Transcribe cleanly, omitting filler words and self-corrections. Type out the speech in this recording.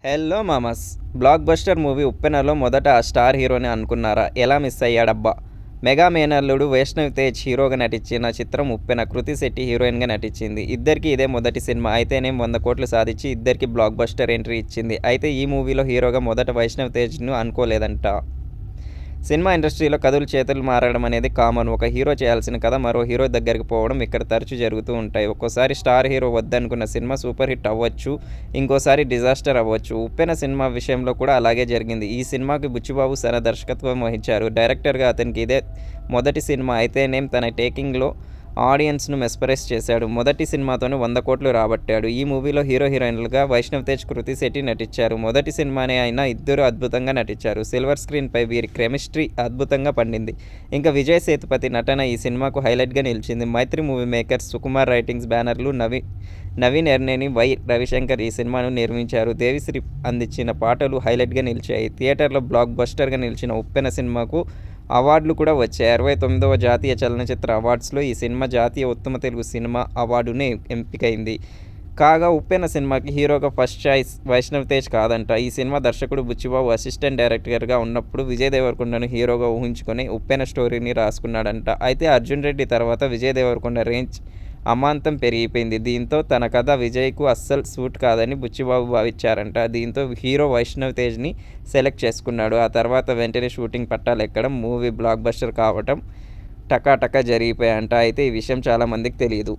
Hello మామస్! Block buster movie 'ఉప్పెన'లో మొదట ఆ star హీరోని అనుకున్నారా? ఎలా మిస్ అయ్యాడబ్బా! మెగా మేనల్లుడు వైష్ణవ్ తేజ్ హీరోగా నటించిన చిత్రం 'ఉప్పెన'. కృతి శెట్టి హీరోయిన్‌గా నటించింది. ఇద్దరికీ ఇదే మొదటి సినిమా. అయితేనేం 100 కోట్లు సాధించి ఇద్దరికీ బ్లాక్ బస్టర్ ఎంట్రీ ఇచ్చింది. అయితే ఈ మూవీలో హీరోగా మొదట వైష్ణవ్ తేజ్‌ను అనుకోలేదంట. సినిమా ఇండస్ట్రీలో కథలు చేతులు మారడం అనేది కామన్. ఒక హీరో చేయాల్సిన కథ మరో హీరో దగ్గరికి పోవడం ఇక్కడ తరచూ జరుగుతూ ఉంటాయి. ఒక్కోసారి స్టార్ హీరో వద్దనుకున్న సినిమా సూపర్ హిట్ అవ్వచ్చు. ఇంకోసారి డిజాస్టర్ అవ్వచ్చు. 'ఉప్పెన' సినిమా విషయంలో కూడా అలాగే జరిగింది. ఈ సినిమాకి బుచ్చిబాబు సన దర్శకత్వం వహించారు. డైరెక్టర్‌గా అతనికి ఇదే మొదటి సినిమా. అయితేనేం తన టేకింగ్‌లో ఆడియన్స్‌ను మెస్మరైజ్ చేశాడు. మొదటి సినిమాతోనే 100 కోట్లు రాబట్టాడు. ఈ మూవీలో హీరో హీరోయిన్లుగా వైష్ణవ్ తేజ్, కృతి శెట్టి నటించారు. మొదటి సినిమానే అయినా ఇద్దరూ అద్భుతంగా నటించారు. సిల్వర్ స్క్రీన్‌పై వీరి కెమిస్ట్రీ అద్భుతంగా పండింది. ఇంకా విజయ్ సేతుపతి నటన ఈ సినిమాకు హైలైట్‌గా నిలిచింది. మైత్రి మూవీ మేకర్స్, సుకుమార్ రైటింగ్స్ బ్యానర్లు నవీన్ ఎర్నేని, వై. రవిశంకర్ ఈ సినిమాను నిర్మించారు. దేవిశ్రీ అందించిన పాటలు హైలైట్‌గా నిలిచాయి. థియేటర్లో బ్లాక్ బస్టర్‌గా నిలిచిన 'ఉప్పెన' సినిమాకు అవార్డులు కూడా వచ్చాయి. 69వ జాతీయ చలనచిత్ర అవార్డ్స్‌లో ఈ సినిమా జాతీయ ఉత్తమ తెలుగు సినిమా అవార్డుని ఎంపికైంది. కాగా 'ఉప్పెన' సినిమాకి హీరోగా ఫస్ట్ చాయిస్ వైష్ణవ్ తేజ్ కాదంట. ఈ సినిమా దర్శకుడు బుచ్చిబాబు అసిస్టెంట్ డైరెక్టర్‌గా ఉన్నప్పుడు విజయ్ దేవరకొండను హీరోగా ఊహించుకొని 'ఉప్పెన' స్టోరీని రాసుకున్నాడంట. అయితే అర్జున్ రెడ్డి తర్వాత విజయ్ దేవరకొండ రేంజ్ అమాంతం పెరిగిపోయింది. దీంతో తన కథ విజయ్‌కు అస్సలు సూట్ కాదని బుచ్చిబాబు భావించారంట. దీంతో హీరో వైష్ణవ్ తేజ్‌ని సెలెక్ట్ చేసుకున్నాడు. ఆ తర్వాత వెంటనే షూటింగ్ పట్టాలెక్కడం, మూవీ బ్లాక్ బస్టర్ కావటం టకాటకా జరిగిపోయాయంట. అయితే ఈ విషయం చాలామందికి తెలీదు.